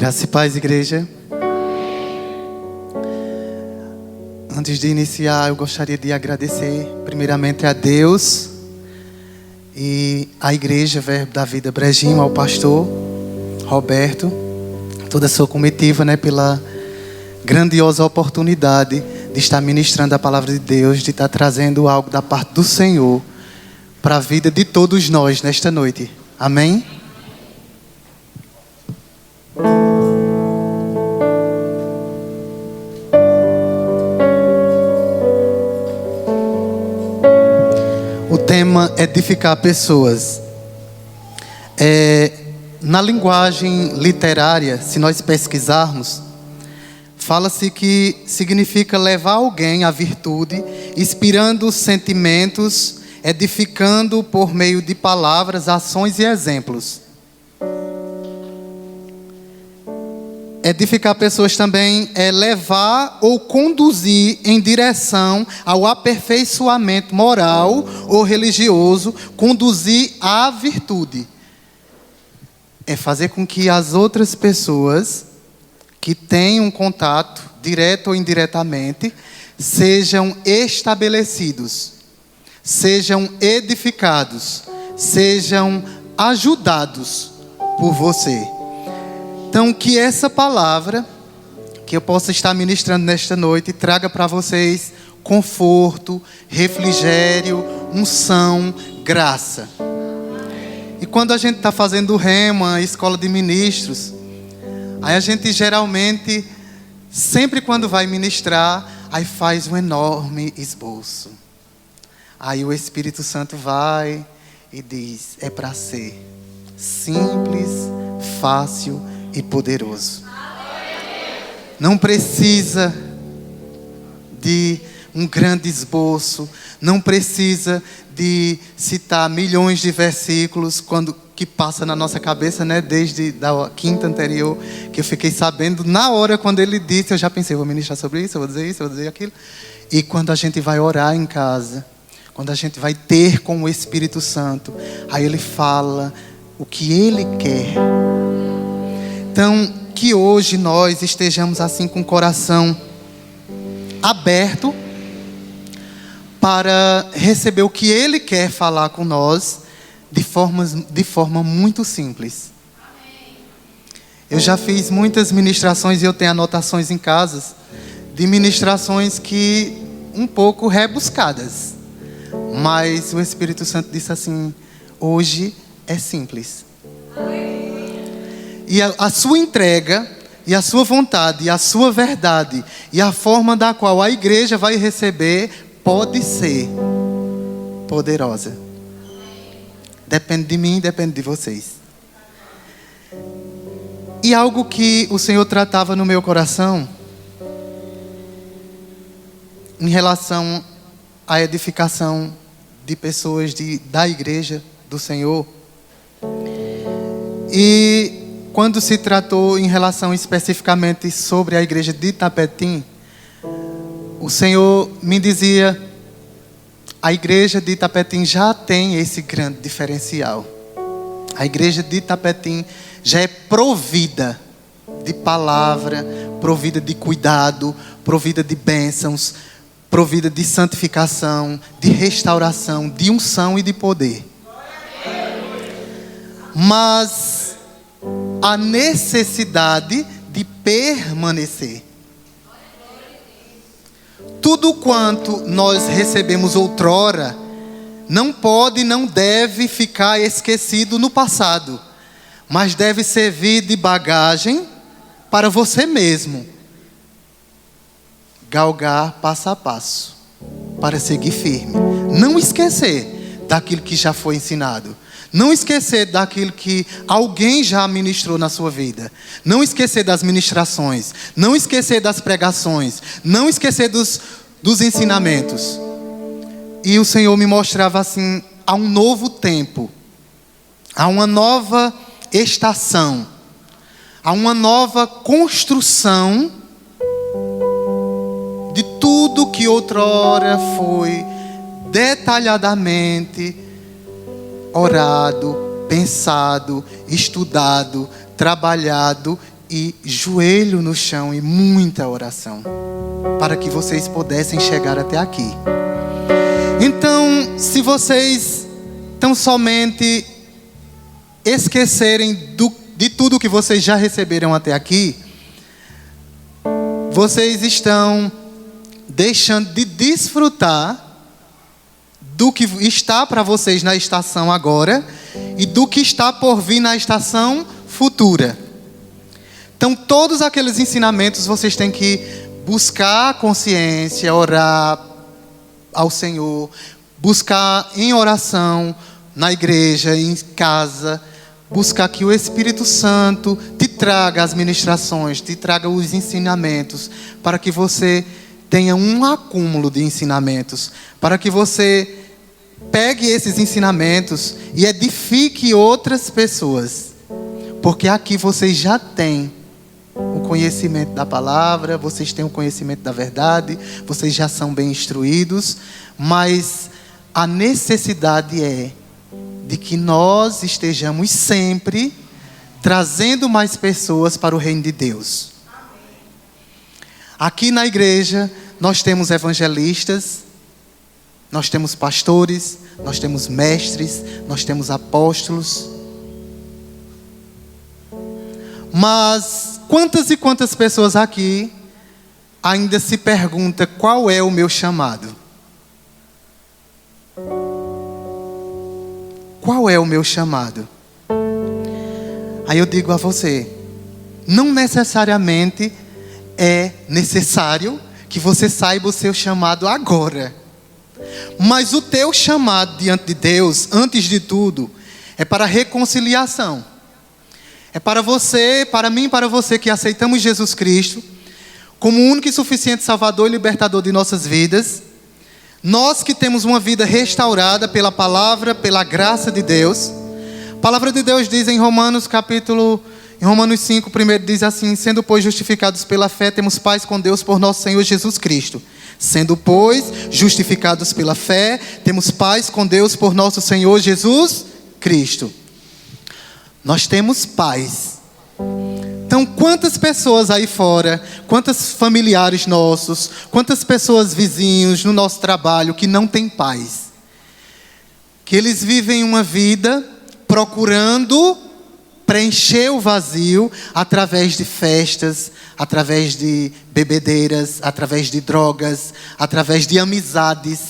Graça e paz, igreja. Antes de iniciar, eu gostaria de agradecer primeiramente a Deus e à igreja Verbo da Vida Brejinho, ao pastor Roberto, toda a sua comitiva, pela grandiosa oportunidade de estar ministrando a palavra de Deus, de estar trazendo algo da parte do Senhor para a vida de todos nós nesta noite. Amém? O tema é edificar pessoas. Na linguagem literária, se nós pesquisarmos, fala-se que significa levar alguém à virtude, inspirando sentimentos, edificando por meio de palavras, ações e exemplos. Edificar pessoas também é levar ou conduzir em direção ao aperfeiçoamento moral ou religioso, conduzir à virtude. É fazer com que as outras pessoas que têm um contato, direto ou indiretamente, sejam estabelecidos, sejam edificados, sejam ajudados por você. Então, que essa palavra, que eu possa estar ministrando nesta noite, traga para vocês conforto, refrigério, unção, graça. E quando a gente está fazendo rema, escola de ministros, aí a gente geralmente, sempre quando vai ministrar, aí faz um enorme esboço. Aí o Espírito Santo vai e diz, é para ser simples, fácil e poderoso. Não precisa de um grande esboço, não precisa de citar milhões de versículos que passa na nossa cabeça, desde a quinta anterior, que eu fiquei sabendo na hora quando ele disse, eu já pensei, vou ministrar sobre isso, eu vou dizer isso, eu vou dizer aquilo. E quando a gente vai orar em casa, quando a gente vai ter com o Espírito Santo, aí ele fala o que ele quer. Então, que hoje nós estejamos assim com o coração aberto para receber o que Ele quer falar com nós de forma muito simples. Eu já fiz muitas ministrações e eu tenho anotações em casa de ministrações que um pouco rebuscadas. Mas o Espírito Santo disse assim, hoje é simples. E a sua entrega, e a sua vontade, e a sua verdade, e a forma da qual a igreja vai receber, pode ser poderosa. Depende de mim, depende de vocês. E algo que o Senhor tratava no meu coração, em relação à edificação de pessoas da igreja do Senhor, e quando se tratou em relação especificamente sobre a igreja de Itapetim, o Senhor me dizia, a igreja de Itapetim já tem esse grande diferencial. A igreja de Itapetim já é provida de palavra, provida de cuidado, provida de bênçãos, provida de santificação, de restauração, de unção e de poder. Mas a necessidade de permanecer. Tudo quanto nós recebemos outrora não pode e não deve ficar esquecido no passado, mas deve servir de bagagem para você mesmo galgar passo a passo para seguir firme. Não esquecer daquilo que já foi ensinado. Não esquecer daquilo que alguém já ministrou na sua vida. Não esquecer das ministrações. Não esquecer das pregações. Não esquecer dos ensinamentos. E o Senhor me mostrava assim, há um novo tempo. Há uma nova estação. Há uma nova construção de tudo que outrora foi detalhadamente orado, pensado, estudado, trabalhado e joelho no chão e muita oração, para que vocês pudessem chegar até aqui. Então, se vocês tão somente esquecerem de tudo que vocês já receberam até aqui, vocês estão deixando de desfrutar do que está para vocês na estação agora e do que está por vir na estação futura. Então, todos aqueles ensinamentos vocês têm que buscar a consciência, orar ao Senhor, buscar em oração, na igreja, em casa, buscar que o Espírito Santo te traga as ministrações, te traga os ensinamentos, para que você tenha um acúmulo de ensinamentos, para que você pegue esses ensinamentos e edifique outras pessoas, porque aqui vocês já têm o conhecimento da palavra, vocês têm o conhecimento da verdade, vocês já são bem instruídos, mas a necessidade é de que nós estejamos sempre trazendo mais pessoas para o reino de Deus. Aqui na igreja nós temos evangelistas, nós temos pastores, nós temos mestres, nós temos apóstolos. Mas quantas e quantas pessoas aqui ainda se perguntam qual é o meu chamado? Qual é o meu chamado? Aí eu digo a você, não necessariamente é necessário que você saiba o seu chamado agora. Mas o teu chamado diante de Deus, antes de tudo, é para reconciliação. É para você, para mim, para você que aceitamos Jesus Cristo como o único e suficiente Salvador e Libertador de nossas vidas. Nós que temos uma vida restaurada pela palavra, pela graça de Deus. A palavra de Deus diz em Romanos 5, primeiro diz assim: sendo, pois, justificados pela fé, temos paz com Deus por nosso Senhor Jesus Cristo. Sendo, pois, justificados pela fé, temos paz com Deus por nosso Senhor Jesus Cristo. Nós temos paz. Então, quantas pessoas aí fora, quantos familiares nossos, quantas pessoas vizinhos no nosso trabalho que não têm paz? Que eles vivem uma vida procurando preencher o vazio através de festas, através de bebedeiras, através de drogas, através de amizades.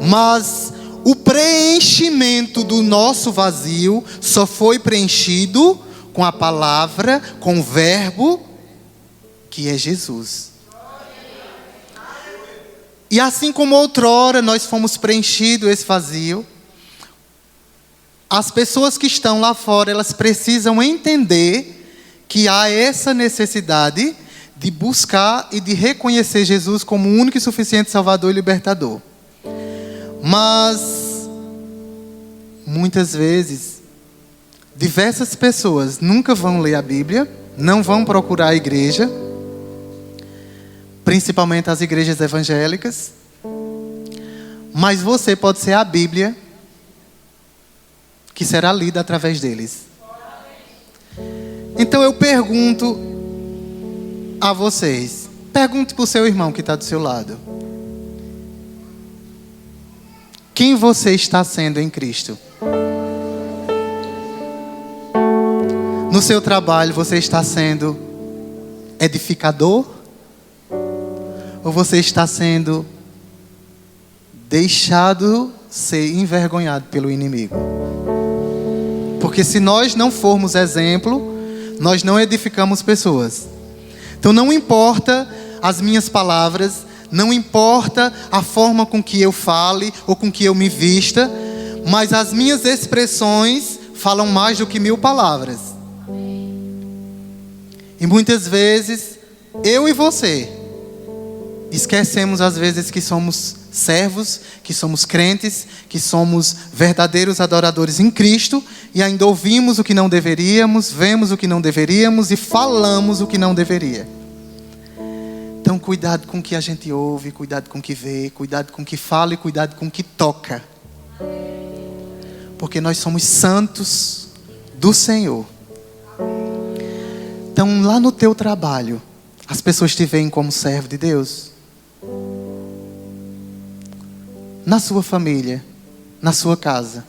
Mas o preenchimento do nosso vazio só foi preenchido com a palavra, com o verbo, que é Jesus. E assim como outrora nós fomos preenchidos esse vazio, as pessoas que estão lá fora, elas precisam entender que há essa necessidade de buscar e de reconhecer Jesus como o único e suficiente Salvador e Libertador. Mas, muitas vezes, diversas pessoas nunca vão ler a Bíblia, não vão procurar a igreja, principalmente as igrejas evangélicas, mas você pode ser a Bíblia que será lida através deles. Então eu pergunto a vocês, pergunte para o seu irmão que está do seu lado: quem você está sendo em Cristo? No seu trabalho você está sendo edificador? Ou você está sendo deixado ser envergonhado pelo inimigo? Porque se nós não formos exemplo, nós não edificamos pessoas. Então não importa as minhas palavras, não importa a forma com que eu fale ou com que eu me vista, mas as minhas expressões falam mais do que 1000 palavras. E muitas vezes, eu e você, esquecemos às vezes que somos servos, que somos crentes, que somos verdadeiros adoradores em Cristo, e ainda ouvimos o que não deveríamos, vemos o que não deveríamos e falamos o que não deveria. Então cuidado com o que a gente ouve, cuidado com o que vê, cuidado com o que fala e cuidado com o que toca. Porque nós somos santos do Senhor. Então, lá no teu trabalho, as pessoas te veem como servo de Deus? Na sua família, na sua casa.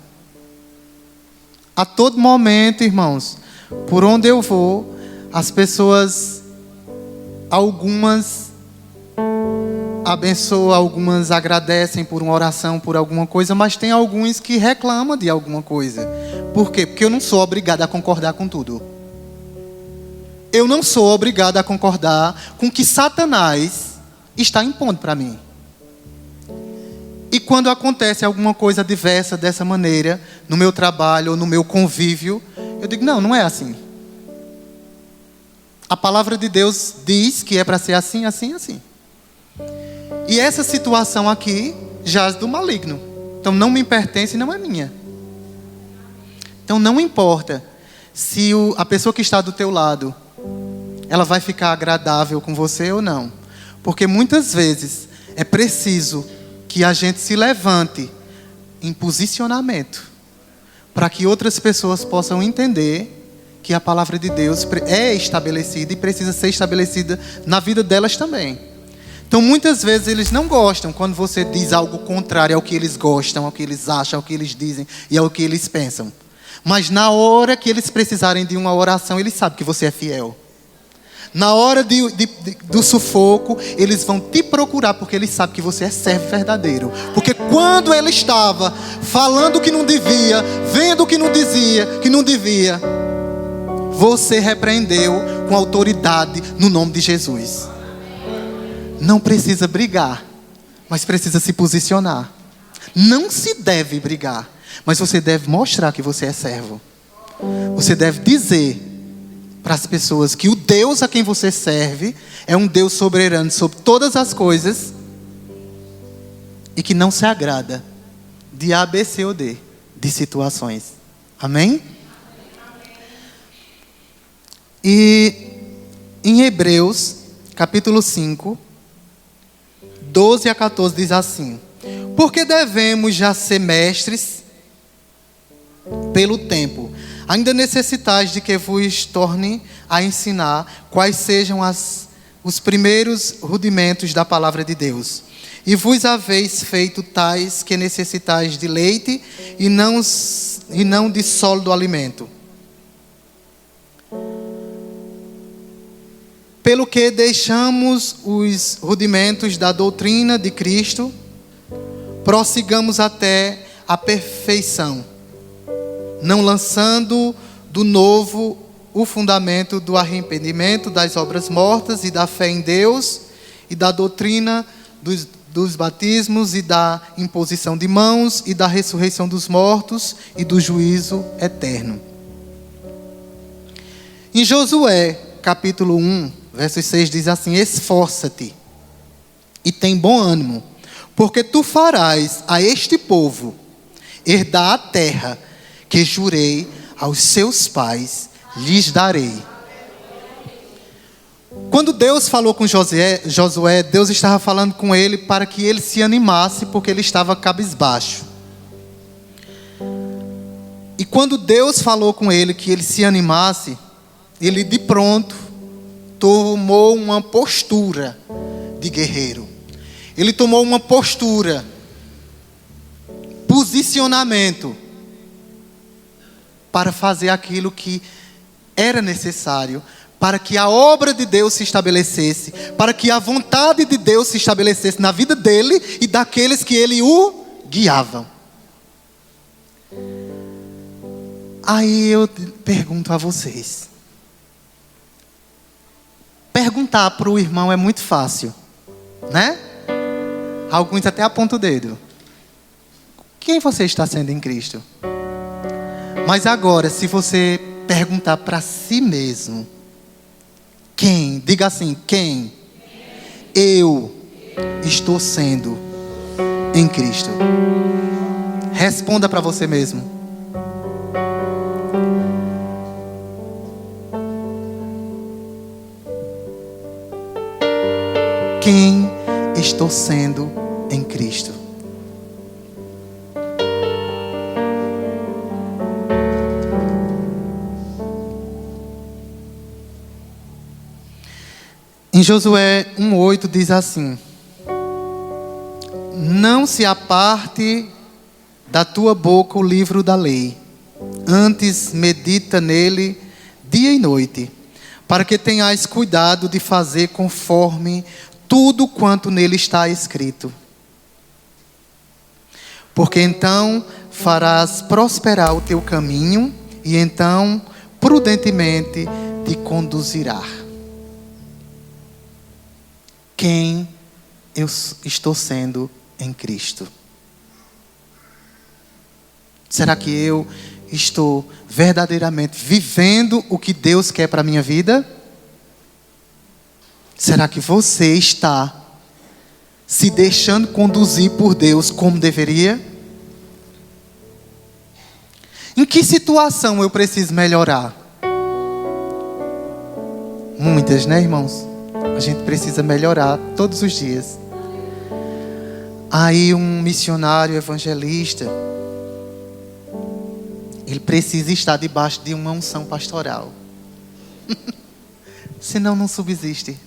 A todo momento, irmãos, por onde eu vou, as pessoas, algumas abençoam, algumas agradecem por uma oração, por alguma coisa, mas tem alguns que reclamam de alguma coisa. Por quê? Porque eu não sou obrigado a concordar com tudo. Eu não sou obrigado a concordar com o que Satanás está impondo para mim. E quando acontece alguma coisa diversa dessa maneira, no meu trabalho ou no meu convívio, eu digo, não, não é assim. A palavra de Deus diz que é para ser assim, assim, assim. E essa situação aqui jaz do maligno. Então não me pertence e não é minha. Então não importa se a pessoa que está do teu lado, ela vai ficar agradável com você ou não. Porque muitas vezes é preciso que a gente se levante em posicionamento para que outras pessoas possam entender que a palavra de Deus é estabelecida e precisa ser estabelecida na vida delas também. Então muitas vezes eles não gostam quando você diz algo contrário ao que eles gostam, ao que eles acham, ao que eles dizem e ao que eles pensam. Mas na hora que eles precisarem de uma oração, eles sabem que você é fiel. Na hora do sufoco, eles vão te procurar, porque eles sabem que você é servo verdadeiro. Porque quando ele estava falando o que não devia, vendo o que não dizia, que não devia, você repreendeu com autoridade no nome de Jesus. Não precisa brigar, mas precisa se posicionar. Não se deve brigar, mas você deve mostrar que você é servo. Você deve dizer para as pessoas que o Deus a quem você serve é um Deus soberano sobre todas as coisas e que não se agrada de A, B, C ou D, de situações. Amém? E em Hebreus, capítulo 5, 12 a 14 diz assim: porque devemos já ser mestres pelo tempo, ainda necessitais de que vos torne a ensinar quais sejam os primeiros rudimentos da palavra de Deus. E vos haveis feito tais que necessitais de leite e não de sólido alimento. Pelo que deixamos os rudimentos da doutrina de Cristo, prossigamos até a perfeição, não lançando do novo o fundamento do arrependimento das obras mortas e da fé em Deus e da doutrina dos batismos e da imposição de mãos e da ressurreição dos mortos e do juízo eterno. Em Josué, capítulo 1, verso 6 diz assim: esforça-te e tem bom ânimo, porque tu farás a este povo herdar a terra que jurei aos seus pais, lhes darei. Quando Deus falou com Josué, Deus estava falando com ele para que ele se animasse, porque ele estava cabisbaixo. E quando Deus falou com ele que ele se animasse, ele de pronto tomou uma postura de guerreiro. Ele tomou uma postura, posicionamento, para fazer aquilo que era necessário, para que a obra de Deus se estabelecesse, para que a vontade de Deus se estabelecesse na vida dele e daqueles que ele o guiavam. Aí eu pergunto a vocês. Perguntar para o irmão é muito fácil, né? Alguns até apontam o dedo. Quem você está sendo em Cristo? Mas agora, se você perguntar para si mesmo, quem? Diga assim, quem? Eu estou sendo em Cristo. Responda para você mesmo. Quem estou sendo em Cristo? Em Josué 1:8 diz assim: não se aparte da tua boca o livro da lei, antes medita nele dia e noite, para que tenhas cuidado de fazer conforme tudo quanto nele está escrito. Porque então farás prosperar o teu caminho, e então prudentemente te conduzirá. Quem eu estou sendo em Cristo? Será que eu estou verdadeiramente vivendo o que Deus quer para a minha vida? Será que você está se deixando conduzir por Deus como deveria? Em que situação eu preciso melhorar? Muitas, né, irmãos? A gente precisa melhorar todos os dias. Aí um missionário evangelista, ele precisa estar debaixo de uma unção pastoral. Senão não subsiste.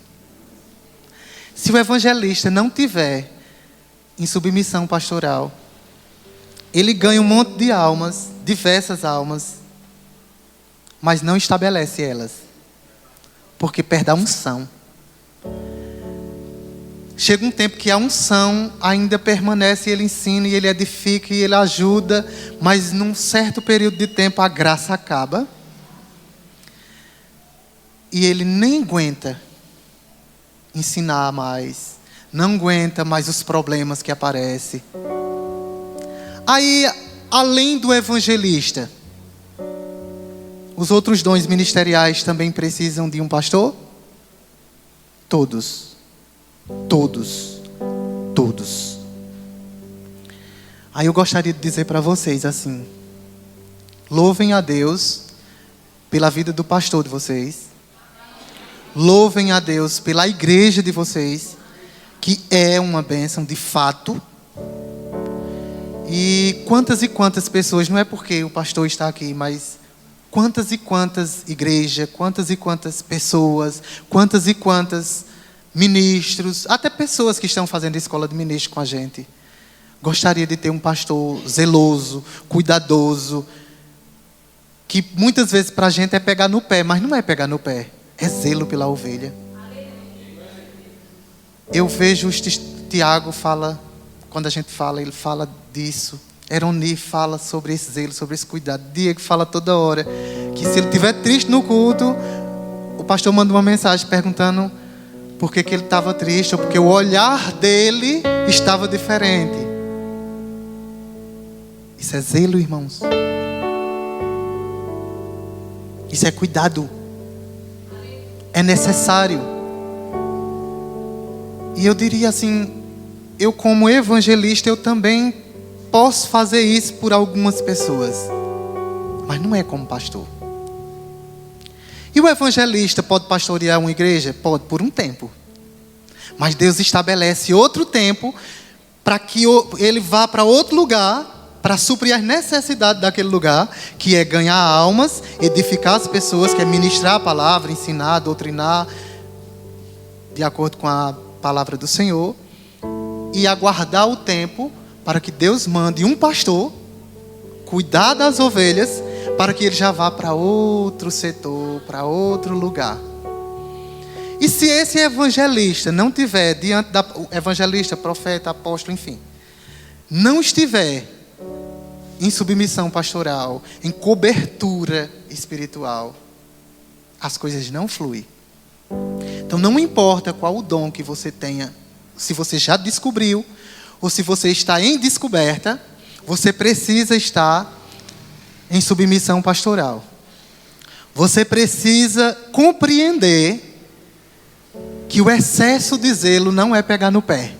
Se o evangelista não tiver em submissão pastoral, ele ganha um monte de almas, diversas almas, mas não estabelece elas, porque perde a unção. Chega um tempo que a unção ainda permanece, ele ensina, e ele edifica, e ele ajuda, mas num certo período de tempo a graça acaba, e ele nem aguenta ensinar mais, não aguenta mais os problemas que aparecem. Aí, além do evangelista, os outros dons ministeriais também precisam de um pastor? Todos. Aí eu gostaria de dizer para vocês assim: louvem a Deus pela vida do pastor de vocês. Louvem a Deus pela igreja de vocês, que é uma bênção de fato. E quantas pessoas, não é porque o pastor está aqui, mas quantas e quantas igrejas, quantas e quantas pessoas, quantas e quantas ministros, até pessoas que estão fazendo escola de ministro com a gente, gostaria de ter um pastor zeloso, cuidadoso, que muitas vezes para a gente é pegar no pé, mas não é pegar no pé, é zelo pela ovelha. Eu vejo o Tiago fala, quando a gente fala, ele fala disso. Eroni fala sobre esse zelo, sobre esse cuidado. Diego fala toda hora que se ele estiver triste no culto, o pastor manda uma mensagem perguntando por que ele estava triste, ou porque o olhar dele estava diferente. Isso é zelo, irmãos. Isso é cuidado. É necessário. E eu diria assim, eu como evangelista, eu também posso fazer isso por algumas pessoas, mas não é como pastor. E o evangelista pode pastorear uma igreja? Pode, por um tempo. Mas Deus estabelece outro tempo para que ele vá para outro lugar, para suprir as necessidades daquele lugar, que é ganhar almas, edificar as pessoas, que é ministrar a palavra, ensinar, doutrinar, de acordo com a palavra do Senhor, e aguardar o tempo para que Deus mande um pastor cuidar das ovelhas, para que ele já vá para outro setor, para outro lugar. E se esse evangelista não tiver diante da evangelista, profeta, apóstolo, enfim, não estiver em submissão pastoral, em cobertura espiritual, as coisas não fluem. Então não importa qual o dom que você tenha, se você já descobriu ou se você está em descoberta, você precisa estar em submissão pastoral. Você precisa compreender que o excesso de zelo não é pegar no pé,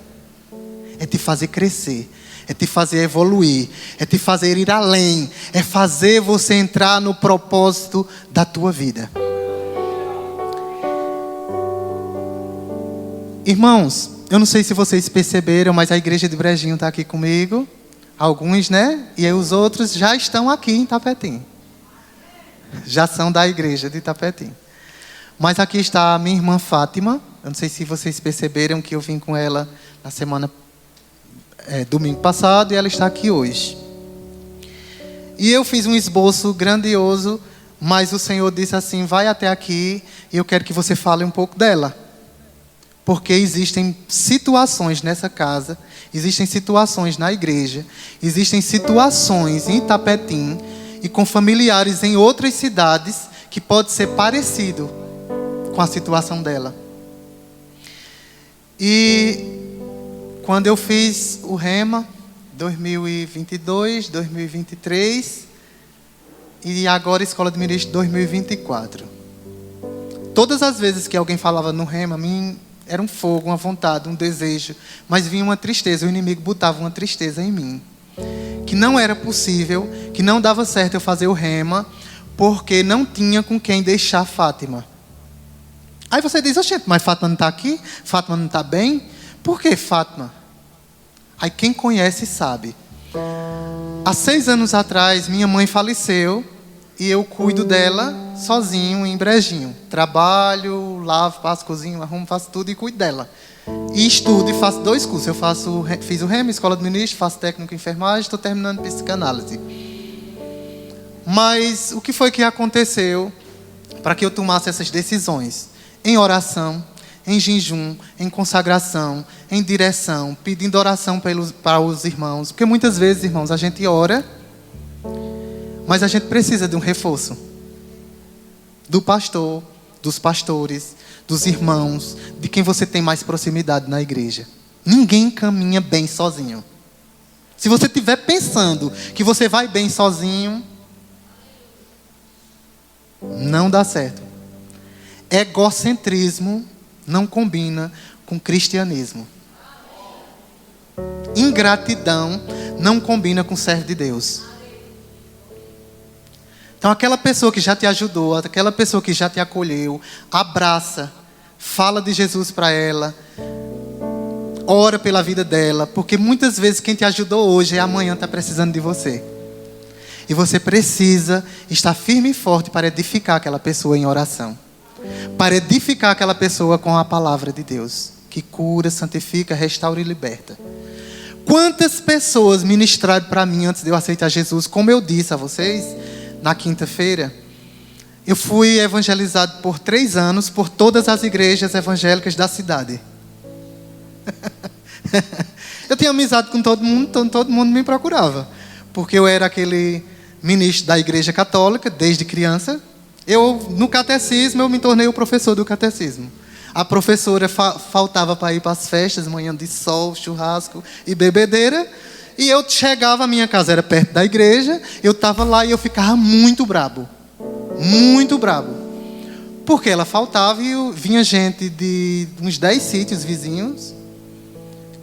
é te fazer crescer, é te fazer evoluir, é te fazer ir além, é fazer você entrar no propósito da tua vida. Irmãos, eu não sei se vocês perceberam, mas a igreja de Brejinho está aqui comigo. Alguns, né? E aí os outros já estão aqui em Tapetim. Já são da igreja de Tapetim. Mas aqui está a minha irmã Fátima. Eu não sei se vocês perceberam que eu vim com ela na semana domingo passado e ela está aqui hoje. E eu fiz um esboço grandioso, mas o Senhor disse assim: vai até aqui e eu quero que você fale um pouco dela. Porque existem situações nessa casa, existem situações na igreja, existem situações em Itapetim e com familiares em outras cidades que pode ser parecido com a situação dela. E quando eu fiz o Rema, 2022, 2023 e agora Escola de Ministro 2024. Todas as vezes que alguém falava no Rema, a mim era um fogo, uma vontade, um desejo, mas vinha uma tristeza, o inimigo botava uma tristeza em mim. Que não era possível, que não dava certo eu fazer o Rema, porque não tinha com quem deixar Fátima. Aí você diz: oxente, mas Fátima não está aqui? Fátima não está bem? Por que Fátima? Aí quem conhece sabe. Há 6 anos atrás, minha mãe faleceu e eu cuido dela sozinho em Brejinho. Trabalho, lavo, passo, cozinho, arrumo, faço tudo e cuido dela. E estudo e faço 2 cursos. Fiz o Rema, Escola de Ministro, faço técnico em enfermagem, estou terminando psicanálise. Mas o que foi que aconteceu para que eu tomasse essas decisões? Em oração, em jejum, em consagração, em direção, pedindo oração para os irmãos. Porque muitas vezes, irmãos, a gente ora, mas a gente precisa de um reforço. Do pastor, dos pastores, dos irmãos, de quem você tem mais proximidade na igreja. Ninguém caminha bem sozinho. Se você estiver pensando que você vai bem sozinho, não dá certo. Egocentrismo não combina com cristianismo. Ingratidão não combina com servo de Deus. Então aquela pessoa que já te ajudou, aquela pessoa que já te acolheu, abraça, fala de Jesus para ela, ora pela vida dela, porque muitas vezes quem te ajudou hoje e amanhã está precisando de você. E você precisa estar firme e forte para edificar aquela pessoa em oração. Para edificar aquela pessoa com a palavra de Deus, que cura, santifica, restaura e liberta. Quantas pessoas ministraram para mim antes de eu aceitar Jesus? Como eu disse a vocês, na quinta-feira, eu fui evangelizado por 3 anos por todas as igrejas evangélicas da cidade. Eu tinha amizade com todo mundo, então todo mundo me procurava. Porque eu era aquele ministro da igreja católica desde criança. No catecismo, eu me tornei o professor do catecismo. A professora faltava para ir para as festas, manhã de sol, churrasco e bebedeira. E eu chegava, a minha casa era perto da igreja, eu estava lá e eu ficava muito brabo. Muito brabo. Porque ela faltava e vinha gente de uns 10 sítios vizinhos,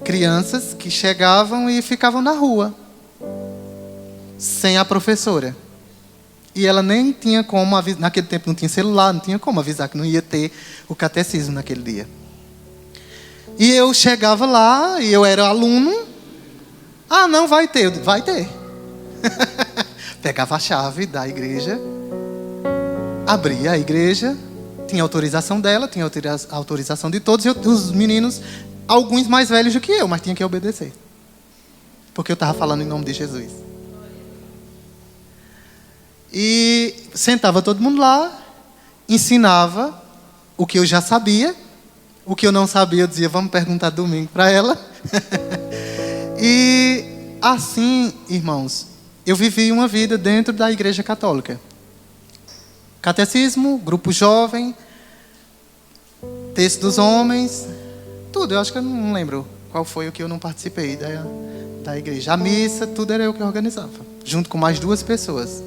crianças que chegavam e ficavam na rua, sem a professora. E ela nem tinha como avisar, naquele tempo não tinha celular, não tinha como avisar que não ia ter o catecismo naquele dia. E eu chegava lá, e eu era aluno. Ah, não, vai ter. Vai ter. Pegava a chave da igreja, abria a igreja, tinha autorização dela, tinha autorização de todos, e os meninos, alguns mais velhos do que eu, mas tinha que obedecer. Porque eu estava falando em nome de Jesus. E sentava todo mundo lá, ensinava o que eu já sabia, o que eu não sabia eu dizia: vamos perguntar domingo para ela. E assim, irmãos, eu vivi uma vida dentro da igreja católica. Catecismo, grupo jovem, texto dos homens, tudo. Eu acho que eu não lembro qual foi o que eu não participei da igreja. A missa, tudo era eu que organizava, junto com mais 2 pessoas.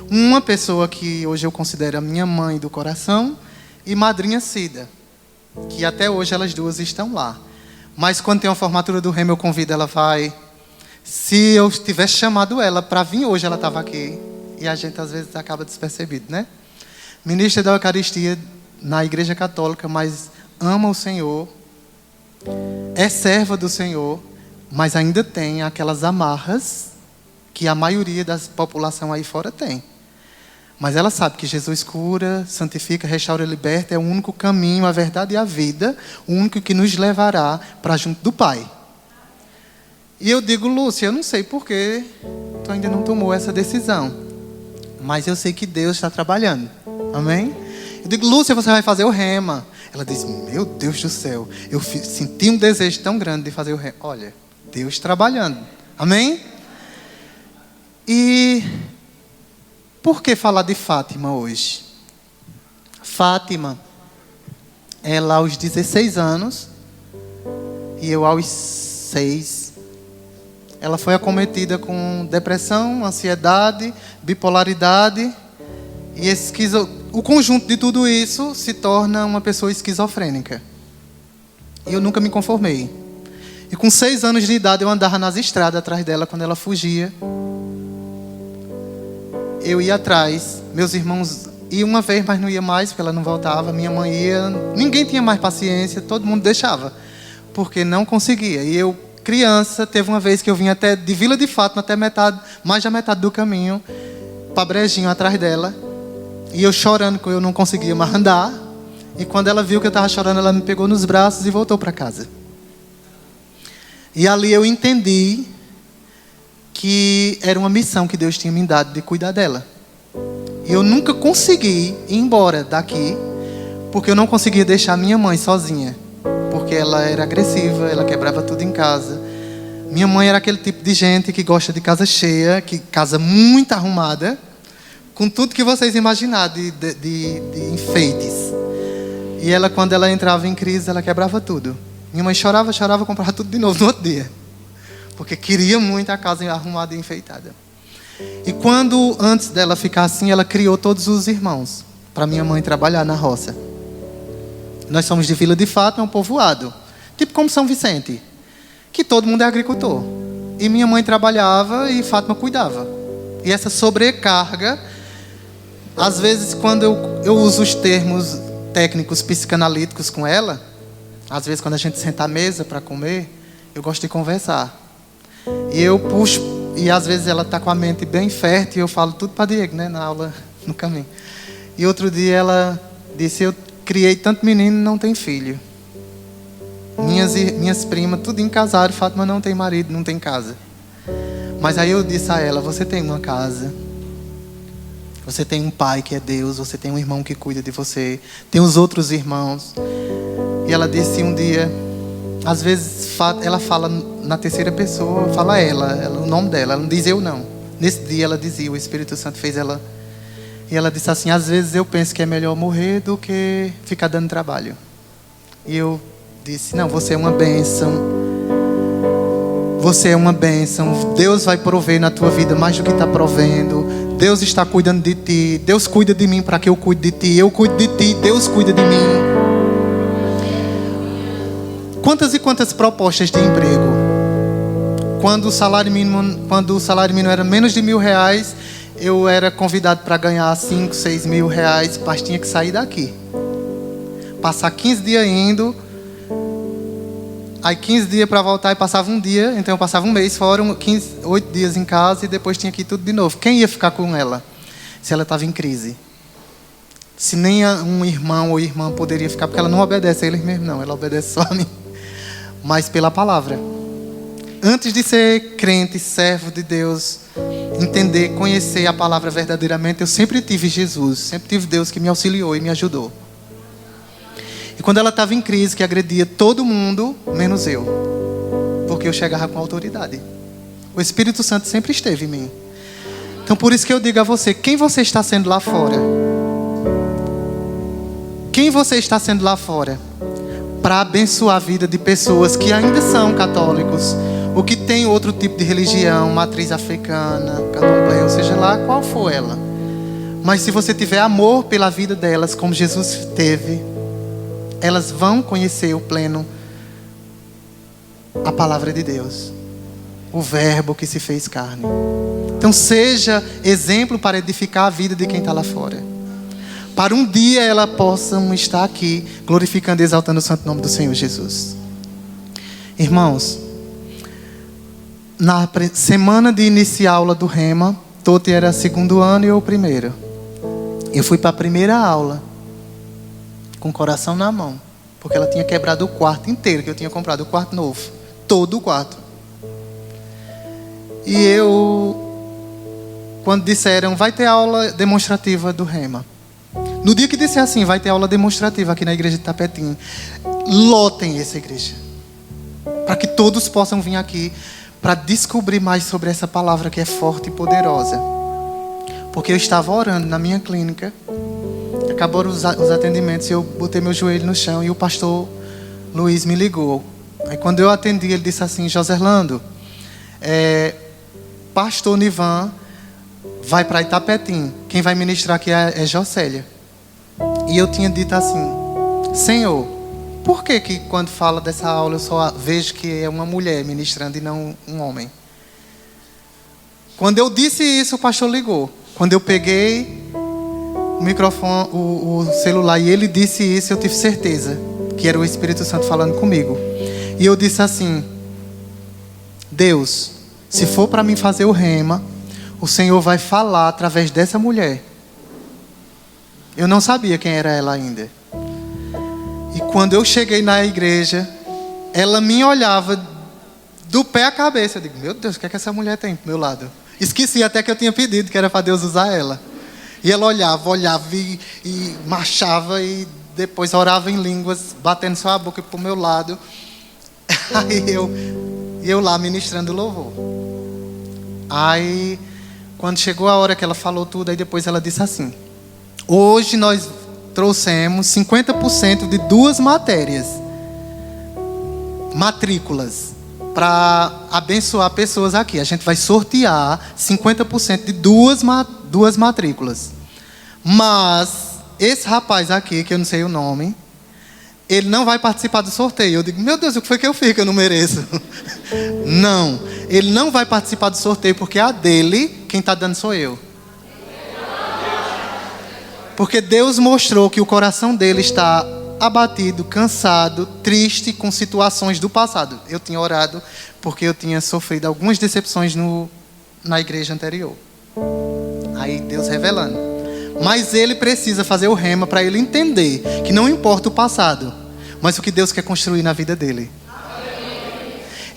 Uma pessoa que hoje eu considero a minha mãe do coração e madrinha Cida, que até hoje elas 2 estão lá. Mas quando tem uma formatura do Rema, eu convido, ela vai. Se eu tivesse chamado ela para vir hoje, ela estava aqui. E a gente às vezes acaba despercebido, né? Ministra da Eucaristia na Igreja Católica, mas ama o Senhor, é serva do Senhor, mas ainda tem aquelas amarras que a maioria da população aí fora tem. Mas ela sabe que Jesus cura, santifica, restaura e liberta. É o único caminho, a verdade e a vida. O único que nos levará para junto do Pai. E eu digo, Lúcia, eu não sei por que tu ainda não tomou essa decisão. Mas eu sei que Deus está trabalhando. Amém? Eu digo, Lúcia, você vai fazer o rema. Ela diz, meu Deus do céu. Eu senti um desejo tão grande de fazer o rema. Olha, Deus trabalhando. Amém? E por que falar de Fátima hoje? Fátima, ela aos 16 anos e eu aos 6, ela foi acometida com depressão, ansiedade, bipolaridade e o conjunto de tudo isso se torna uma pessoa esquizofrênica. E eu nunca me conformei. E com 6 anos de idade eu andava nas estradas atrás dela quando ela fugia. Eu ia atrás, meus irmãos iam uma vez, mas não ia mais, porque ela não voltava. Minha mãe ia, ninguém tinha mais paciência, todo mundo deixava, porque não conseguia. E eu, criança, teve uma vez que eu vim até de Vila de Fátima, até metade, mais da metade do caminho, para Brejinho, atrás dela. E eu chorando, porque eu não conseguia mais andar. E quando ela viu que eu estava chorando, ela me pegou nos braços e voltou para casa. E ali eu entendi que era uma missão que Deus tinha me dado de cuidar dela. E eu nunca consegui ir embora daqui, porque eu não conseguia deixar minha mãe sozinha. Porque ela era agressiva, ela quebrava tudo em casa. Minha mãe era aquele tipo de gente que gosta de casa cheia, que casa muito arrumada, com tudo que vocês imaginarem de enfeites. E ela, quando ela entrava em crise, ela quebrava tudo. Minha mãe chorava, comprava tudo de novo no outro dia. Porque queria muito a casa arrumada e enfeitada. E quando, antes dela ficar assim, ela criou todos os irmãos para minha mãe trabalhar na roça. Nós somos de Vila de Fátima, um povoado, tipo como São Vicente, que todo mundo é agricultor. E minha mãe trabalhava e Fátima cuidava. E essa sobrecarga, às vezes quando eu uso os termos técnicos psicanalíticos com ela, às vezes quando a gente senta à mesa para comer, eu gosto de conversar. E eu puxo, e às vezes ela está com a mente bem fértil, e eu falo tudo para Diego, né, na aula, no caminho. E outro dia ela disse, eu criei tanto menino e não tem filho. Minhas primas, tudo em casaram, Fátima não tem marido, não tem casa. Mas aí eu disse a ela, você tem uma casa, você tem um pai que é Deus, você tem um irmão que cuida de você, tem os outros irmãos. E ela disse um dia, às vezes ela fala na terceira pessoa, fala ela, o nome dela, ela não diz eu não. Nesse dia ela dizia, o Espírito Santo fez ela. E ela disse assim, às vezes eu penso que é melhor morrer do que ficar dando trabalho. E eu disse, não, você é uma bênção. Você é uma bênção. Deus vai prover na tua vida mais do que está provendo. Deus está cuidando de ti. Deus cuida de mim para que eu cuide de ti. Eu cuido de ti, Deus cuida de mim. Quantas e quantas propostas de emprego? Quando o salário mínimo era menos de R$1.000, eu era convidado para ganhar 5, 6 mil reais, mas tinha que sair daqui. Passar 15 dias indo, aí 15 dias para voltar e passava um dia, então eu passava um mês fora, 8 dias em casa e depois tinha que ir tudo de novo. Quem ia ficar com ela? Se ela estava em crise. Se nem um irmão ou irmã poderia ficar, porque ela não obedece a eles mesmo, não, ela obedece só a mim. Mas pela palavra. Antes de ser crente, servo de Deus, entender, conhecer a palavra verdadeiramente, eu sempre tive Jesus, sempre tive Deus que me auxiliou e me ajudou. E quando ela estava em crise, que agredia todo mundo, menos eu, porque eu chegava com autoridade. O Espírito Santo sempre esteve em mim. Então por isso que eu digo a você, quem você está sendo lá fora? Quem você está sendo lá fora? Para abençoar a vida de pessoas que ainda são católicos, ou que tem outro tipo de religião, matriz africana, candomblé, ou seja lá qual for ela. Mas se você tiver amor pela vida delas, como Jesus teve, elas vão conhecer o pleno, a palavra de Deus, o verbo que se fez carne. Então seja exemplo para edificar a vida de quem está lá fora, para um dia elas possam estar aqui glorificando e exaltando o santo nome do Senhor Jesus. Irmãos, na semana de iniciar a aula do Rema, Toti era segundo ano e eu primeiro. Eu fui para a primeira aula, com o coração na mão, porque ela tinha quebrado o quarto inteiro, que eu tinha comprado o quarto novo, todo o quarto. E eu, quando disseram, vai ter aula demonstrativa do Rema. No dia que disse assim, vai ter aula demonstrativa aqui na igreja de Tapetim, lotem essa igreja, para que todos possam vir aqui, para descobrir mais sobre essa palavra que é forte e poderosa. Porque eu estava orando na minha clínica, acabaram os atendimentos, e eu botei meu joelho no chão, e o pastor Luiz me ligou. Aí quando eu atendi, ele disse assim, Joserlando, pastor Nivan vai para Itapetim, quem vai ministrar aqui é Jocélia. E eu tinha dito assim, Senhor, por que quando fala dessa aula eu só vejo que é uma mulher ministrando e não um homem? Quando eu disse isso, o pastor ligou. Quando eu peguei o microfone, o celular, e ele disse isso, eu tive certeza que era o Espírito Santo falando comigo. E eu disse assim, Deus, se for para mim fazer o Rema, o Senhor vai falar através dessa mulher. Eu não sabia quem era ela ainda. E quando eu cheguei na igreja, ela me olhava do pé à cabeça. Eu digo, meu Deus, o que é que essa mulher tem pro meu lado? Esqueci até que eu tinha pedido, que era para Deus usar ela. E ela olhava e marchava, e depois orava em línguas, batendo sua boca pro meu lado. Aí eu lá ministrando louvor. Aí, quando chegou a hora que ela falou tudo, aí depois ela disse assim, hoje nós trouxemos 50% de 2 matrículas, para abençoar pessoas aqui. A gente vai sortear 50% de duas matrículas. Mas esse rapaz aqui, que eu não sei o nome, ele não vai participar do sorteio. Eu digo, meu Deus, o que foi que eu fiz que eu não mereço? Não, ele não vai participar do sorteio, porque a dele, quem está dando sou eu. Porque Deus mostrou que o coração dele está abatido, cansado, triste com situações do passado. Eu tinha orado porque eu tinha sofrido algumas decepções na igreja anterior. Aí Deus revelando. Mas ele precisa fazer o Rema para ele entender que não importa o passado, mas o que Deus quer construir na vida dele.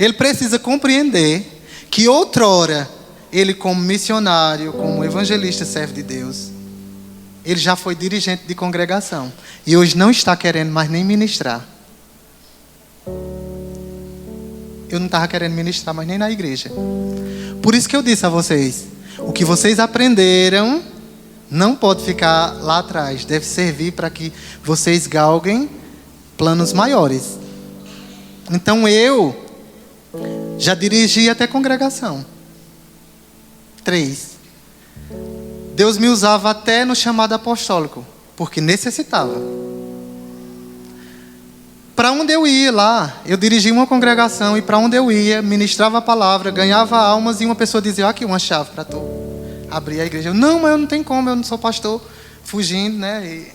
Ele precisa compreender que outrora, ele como missionário, como evangelista, servo de Deus, ele já foi dirigente de congregação. E hoje não está querendo mais nem ministrar. Eu não estava querendo ministrar mais nem na igreja. Por isso que eu disse a vocês, o que vocês aprenderam não pode ficar lá atrás. Deve servir para que vocês galguem planos maiores. Então eu já dirigi até congregação. 3. Deus me usava até no chamado apostólico, porque necessitava. Para onde eu ia lá, eu dirigia uma congregação, e para onde eu ia, ministrava a palavra, ganhava almas, e uma pessoa dizia, aqui uma chave para tu abrir a igreja. Eu, não, mas eu não tenho como, eu não sou pastor, fugindo, né? E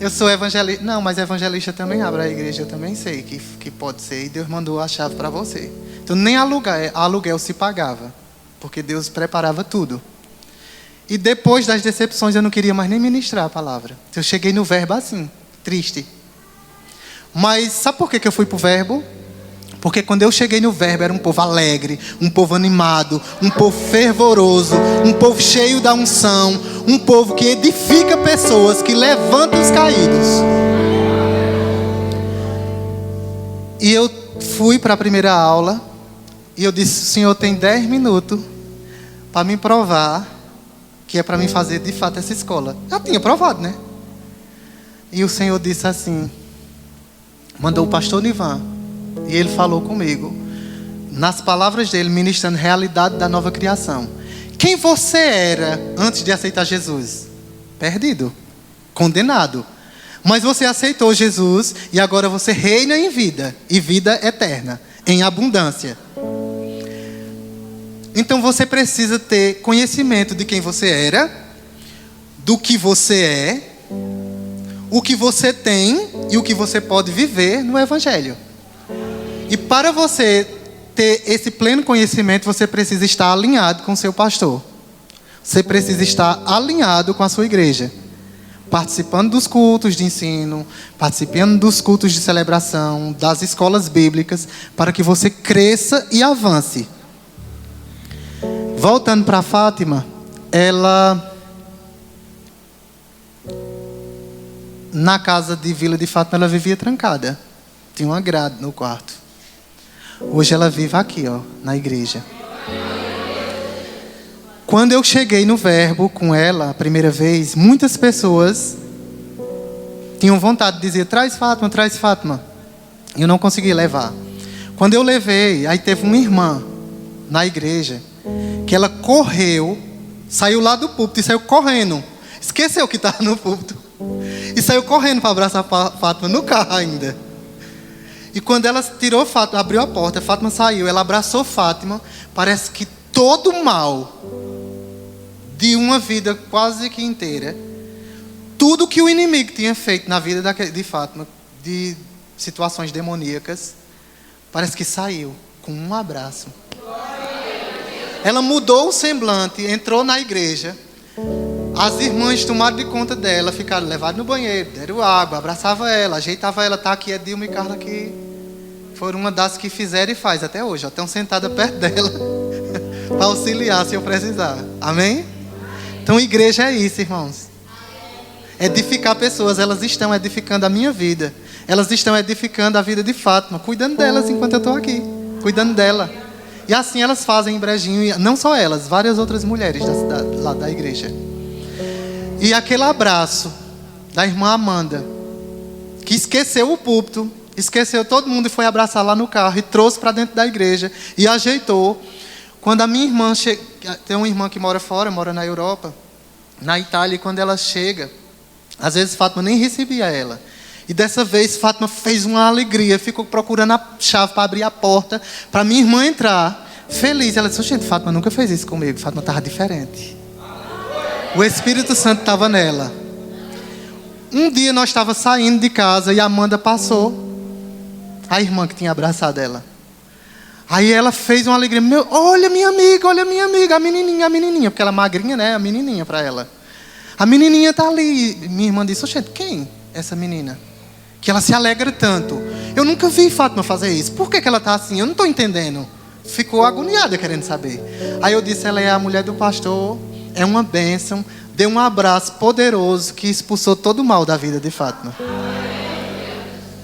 eu sou evangelista. Não, mas evangelista também abre a igreja, eu também sei que pode ser, e Deus mandou a chave para você. Então nem aluguel se pagava, porque Deus preparava tudo. E depois das decepções eu não queria mais nem ministrar a palavra. Eu cheguei no verbo assim, triste. Mas sabe por que eu fui para o verbo? Porque quando eu cheguei no verbo era um povo alegre, um povo animado, um povo fervoroso, um povo cheio da unção, um povo que edifica pessoas, que levanta os caídos. E eu fui para a primeira aula e eu disse, o senhor tem 10 minutos para me provar que é para mim fazer de fato essa escola. Já tinha provado, né? E o Senhor disse assim, mandou o pastor Nivan, e ele falou comigo, nas palavras dele, ministrando realidade da nova criação. Quem você era antes de aceitar Jesus? Perdido, condenado. Mas você aceitou Jesus e agora você reina em vida, e vida eterna, em abundância. Então você precisa ter conhecimento de quem você era, do que você é, o que você tem e o que você pode viver no Evangelho. E para você ter esse pleno conhecimento, você precisa estar alinhado com o seu pastor. Você precisa estar alinhado com a sua igreja, participando dos cultos de ensino, participando dos cultos de celebração, das escolas bíblicas, para que você cresça e avance. Voltando para Fátima, ela, na casa de Vila de Fátima, ela vivia trancada. Tinha uma grade no quarto. Hoje ela vive aqui, na igreja. Quando eu cheguei no Verbo com ela a primeira vez, muitas pessoas tinham vontade de dizer: traz Fátima, traz Fátima. Eu não consegui levar. Quando eu levei, aí teve uma irmã na igreja que ela correu, saiu lá do púlpito e saiu correndo. Esqueceu que estava no púlpito. E saiu correndo para abraçar a Fátima no carro ainda. E quando ela tirou Fátima, abriu a porta, Fátima saiu, ela abraçou Fátima. Parece que todo o mal de uma vida quase que inteira, tudo que o inimigo tinha feito na vida de Fátima, de situações demoníacas, parece que saiu com um abraço. Ela mudou o semblante, entrou na igreja. As irmãs tomaram de conta dela, ficaram levadas no banheiro, deram água, abraçavam ela, ajeitavam ela. Tá aqui, é Dilma e Carla que foram uma das que fizeram e faz até hoje. Estão sentadas perto dela para auxiliar se eu precisar. Amém? Então, igreja é isso, irmãos. Edificar pessoas. Elas estão edificando a minha vida. Elas estão edificando a vida de Fátima, cuidando delas enquanto eu estou aqui, cuidando dela. E assim elas fazem em Brejinho, não só elas, várias outras mulheres da cidade, lá da igreja. E aquele abraço da irmã Amanda, que esqueceu o púlpito, esqueceu todo mundo e foi abraçar lá no carro e trouxe para dentro da igreja e ajeitou. Quando a minha irmã chega, tem uma irmã que mora fora, mora na Europa, na Itália, e quando ela chega, às vezes Fátima nem recebia ela. E dessa vez Fátima fez uma alegria, ficou procurando a chave para abrir a porta, para minha irmã entrar, feliz. Ela disse: gente, Fátima nunca fez isso comigo, Fátima estava diferente. O Espírito Santo estava nela. Um dia nós estávamos saindo de casa e a Amanda passou, a irmã que tinha abraçado ela. Aí ela fez uma alegria: olha minha amiga, a menininha, porque ela é magrinha, né? A menininha para ela. A menininha está ali. Minha irmã disse: gente, quem é essa menina? Que ela se alegra tanto. Eu nunca vi Fátima fazer isso. Por que ela está assim? Eu não estou entendendo. Ficou agoniada querendo saber. Aí eu disse: ela é a mulher do pastor, é uma bênção. Deu um abraço poderoso que expulsou todo o mal da vida de Fátima.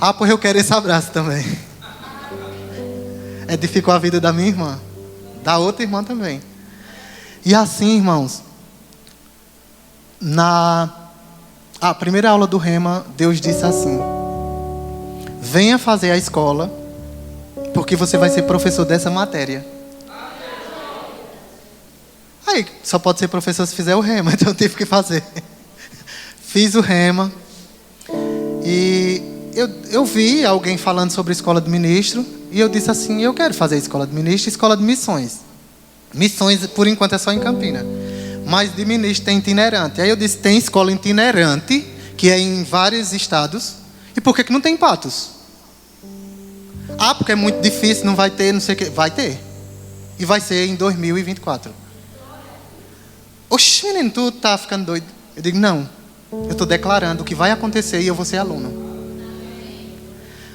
Ah, pois eu quero esse abraço também. Edificou a vida da minha irmã, da outra irmã também. E assim, irmãos, na primeira aula do Rema, Deus disse assim: venha fazer a escola, porque você vai ser professor dessa matéria. Aí, só pode ser professor se fizer o Rema, então eu tive que fazer. Fiz o Rema. E eu vi alguém falando sobre escola de ministro, e eu disse assim: eu quero fazer escola de ministro e escola de missões. Missões, por enquanto, é só em Campina. Mas de ministro tem itinerante. Aí eu disse: tem escola itinerante, que é em vários estados. E por que não tem em Patos? Ah, porque é muito difícil, não vai ter, não sei o quê. Vai ter. E vai ser em 2024. Oxe, menino, tu tá ficando doido? Eu digo: não. Eu estou declarando o que vai acontecer e eu vou ser aluno.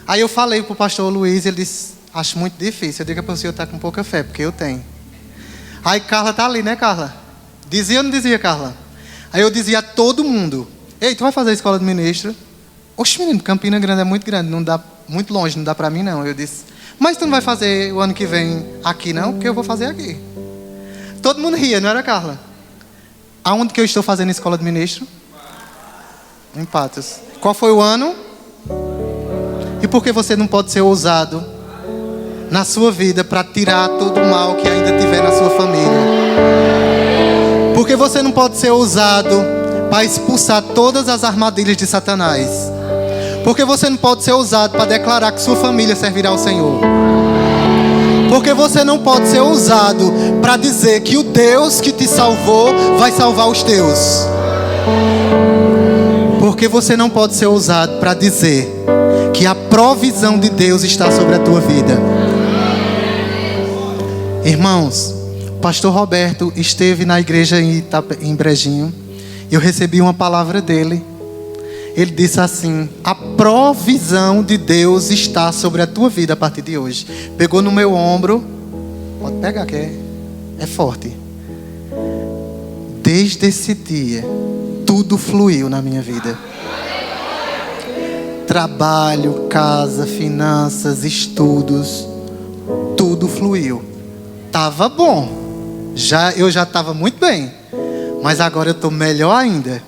Aí eu falei para o pastor Luiz, ele disse: acho muito difícil. Eu digo: para o senhor está com pouca fé, porque eu tenho. Aí Carla está ali, né, Carla? Dizia ou não dizia, Carla? Aí eu dizia a todo mundo: ei, tu vai fazer a escola de ministro? Oxe, menino, Campina Grande é muito grande, não dá, muito longe, não dá para mim não. Eu disse: mas tu não vai fazer o ano que vem aqui não? Porque eu vou fazer aqui. Todo mundo ria, não era, Carla? Aonde que eu estou fazendo a escola de ministro? Em Patos. Qual foi o ano? E por que você não pode ser ousado na sua vida para tirar todo o mal que ainda tiver na sua família? Por que você não pode ser ousado para expulsar todas as armadilhas de Satanás? Por que você não pode ser ousado para declarar que sua família servirá ao Senhor? Por que você não pode ser ousado para dizer que o Deus que te salvou vai salvar os teus? Por que você não pode ser ousado para dizer que a provisão de Deus está sobre a tua vida? Irmãos, pastor Roberto esteve na igreja em Brejinho. Eu recebi uma palavra dele. Ele disse assim: a provisão de Deus está sobre a tua vida a partir de hoje. Pegou no meu ombro. Pode pegar, que é forte. Desde esse dia, tudo fluiu na minha vida. Trabalho, casa, finanças, estudos, tudo fluiu. Tava bom. Eu já estava muito bem. Mas agora eu estou melhor ainda.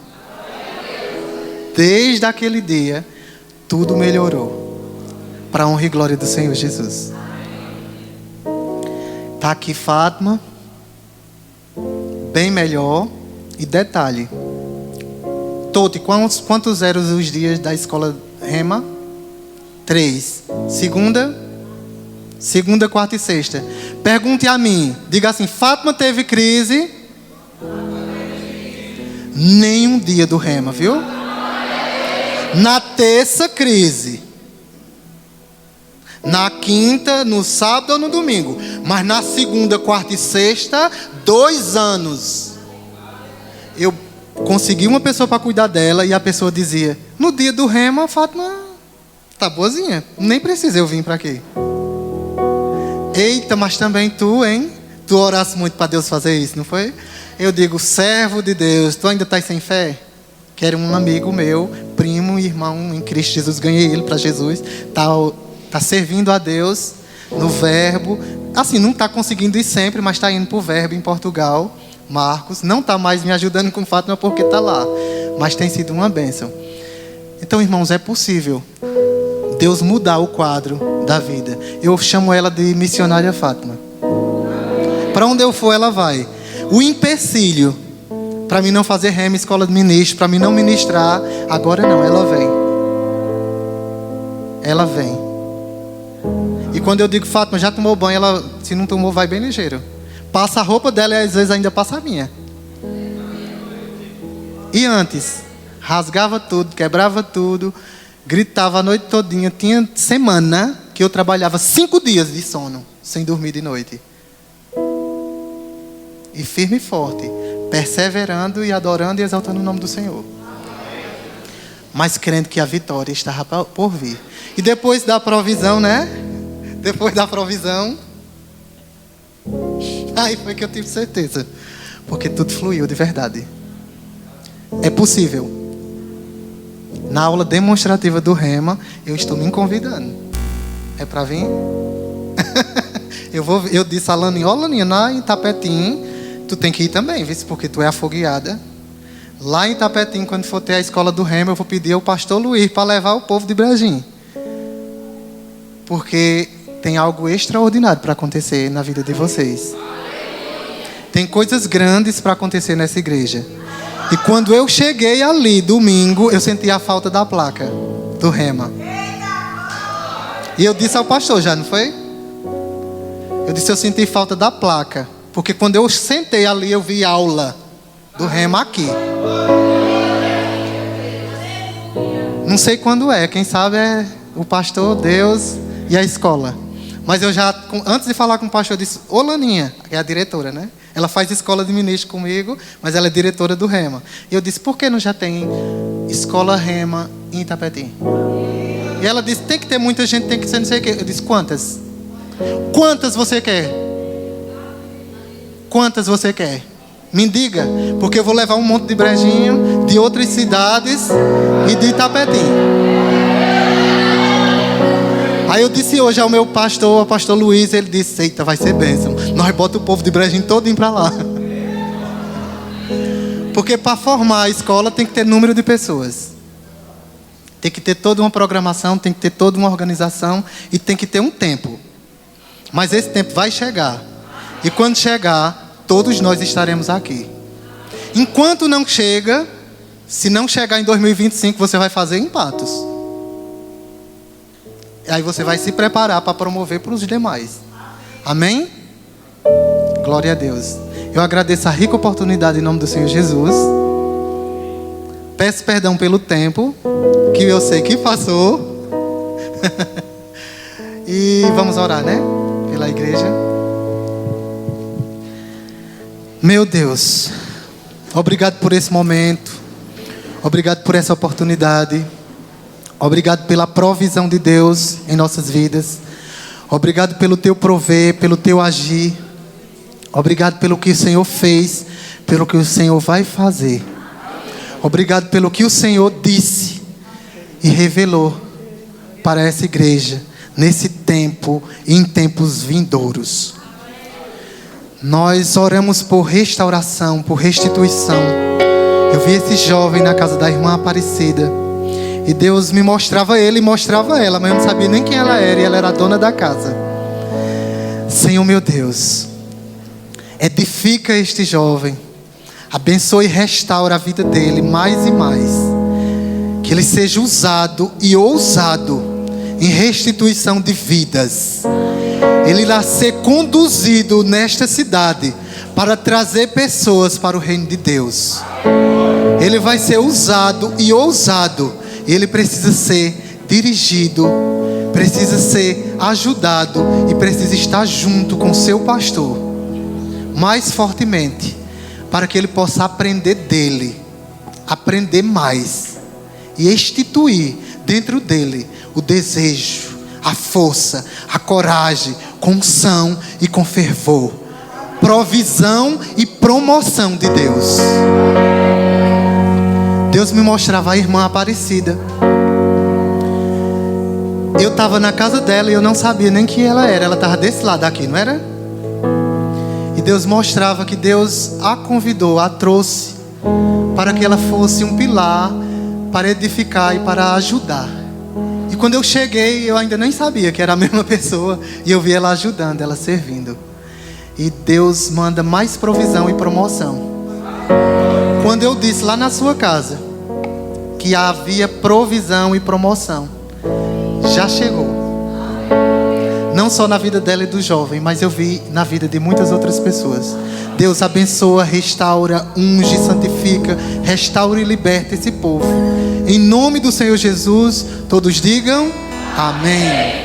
Desde aquele dia, tudo melhorou. Para a honra e glória do Senhor Jesus. Está aqui Fátima. Bem melhor. E detalhe. Toti, quantos eram os dias da escola Rema? 3. Segunda, quarta e sexta. Pergunte a mim. Diga assim: Fátima teve crise? Nenhum dia do Rema, viu? Na terça, crise. Na quinta, no sábado ou no domingo. Mas na segunda, quarta e sexta, 2 anos. Eu consegui uma pessoa para cuidar dela e a pessoa dizia: no dia do Rema, a Fátima tá boazinha. Nem precisa eu vir para aqui. Eita, mas também tu, hein? Tu orasse muito para Deus fazer isso, não foi? Eu digo: servo de Deus, tu ainda estás sem fé? Que era um amigo meu, primo e irmão em Cristo Jesus. Ganhei ele para Jesus. Tá servindo a Deus no Verbo. Assim, não está conseguindo ir sempre, mas está indo para o Verbo em Portugal. Marcos, não está mais me ajudando com Fátima porque está lá. Mas tem sido uma bênção. Então, irmãos, é possível Deus mudar o quadro da vida. Eu chamo ela de missionária Fátima. Para onde eu for, ela vai. O empecilho para mim não fazer rema, escola de ministro, para mim não ministrar, agora não, ela vem. Ela vem. E quando eu digo: Fátima, já tomou banho? Ela, se não tomou, vai bem ligeiro. Passa a roupa dela e às vezes ainda passa a minha. E antes, rasgava tudo, quebrava tudo, gritava a noite todinha. Tinha semana que eu trabalhava 5 dias de sono, sem dormir de noite. E firme e forte, perseverando e adorando e exaltando o nome do Senhor. Mas crendo que a vitória estava por vir. E depois da provisão, né? Depois da provisão, aí foi que eu tive certeza. Porque tudo fluiu de verdade. É possível. Na aula demonstrativa do Rema, eu estou me convidando. É para vir? Eu disse a Laninha: ó Laninha, lá em Itapetim, tu tem que ir também, viu? Porque tu é afogueada. Lá em Itapetim, quando for ter a escola do Rema, eu vou pedir ao pastor Luiz para levar o povo de Brejinho. Porque tem algo extraordinário para acontecer na vida de vocês. Tem coisas grandes para acontecer nessa igreja. E quando eu cheguei ali, domingo, eu senti a falta da placa do Rema. E eu disse ao pastor, já não foi? Eu disse: eu senti falta da placa. Porque quando eu sentei ali, eu vi aula do Rema aqui. Não sei quando é, quem sabe é o pastor, Deus e a escola. Mas eu já, antes de falar com o pastor, eu disse: ô Laninha, que é a diretora, né? Ela faz escola de ministro comigo, mas ela é diretora do Rema. E eu disse: por que não já tem escola Rema em Itapetim? E ela disse: tem que ter muita gente, tem que ser não sei o quê. Eu disse: quantas? Quantas você quer? Quantas você quer? Me diga, porque eu vou levar um monte de Brejinho, de outras cidades e de Itapetim. Aí eu disse hoje ao meu pastor, ao pastor Luiz, ele disse: eita, vai ser bênção. Nós bota o povo de Brejinho todinho para lá. Porque para formar a escola tem que ter número de pessoas. Tem que ter toda uma programação, tem que ter toda uma organização e tem que ter um tempo. Mas esse tempo vai chegar. E quando chegar, todos nós estaremos aqui. Enquanto não chega, se não chegar em 2025, você vai fazer em Patos. Aí você vai se preparar para promover para os demais. Amém? Glória a Deus. Eu agradeço a rica oportunidade em nome do Senhor Jesus. Peço perdão pelo tempo que eu sei que passou. E vamos orar, né? Pela igreja. Meu Deus, obrigado por esse momento, obrigado por essa oportunidade, obrigado pela provisão de Deus em nossas vidas, obrigado pelo teu prover, pelo teu agir, obrigado pelo que o Senhor fez, pelo que o Senhor vai fazer, obrigado pelo que o Senhor disse e revelou para essa igreja, nesse tempo e em tempos vindouros. Nós oramos por restauração, por restituição. Eu vi esse jovem na casa da irmã Aparecida, e Deus me mostrava ele e mostrava ela, mas eu não sabia nem quem ela era, e ela era a dona da casa. Senhor meu Deus, edifica este jovem, abençoe e restaura a vida dele mais e mais, que ele seja usado e ousado em restituição de vidas. Ele irá ser conduzido nesta cidade para trazer pessoas para o reino de Deus. Ele vai ser usado e ousado. Ele precisa ser dirigido, precisa ser ajudado e precisa estar junto com o seu pastor mais fortemente, para que ele possa aprender dele, aprender mais e instituir dentro dele o desejo, a força, a coragem, com unção e com fervor, provisão e promoção de Deus. Deus me mostrava a irmã Aparecida. Eu estava na casa dela e eu não sabia nem quem ela era. Ela estava desse lado aqui, não era? E Deus mostrava que Deus a convidou, a trouxe para que ela fosse um pilar para edificar e para ajudar. E quando eu cheguei, eu ainda nem sabia que era a mesma pessoa. E eu vi ela ajudando, ela servindo. E Deus manda mais provisão e promoção. Quando eu disse lá na sua casa que havia provisão e promoção, já chegou. Não só na vida dela e do jovem, mas eu vi na vida de muitas outras pessoas. Deus abençoa, restaura, unge, santifica, restaura e liberta esse povo. Em nome do Senhor Jesus, todos digam amém.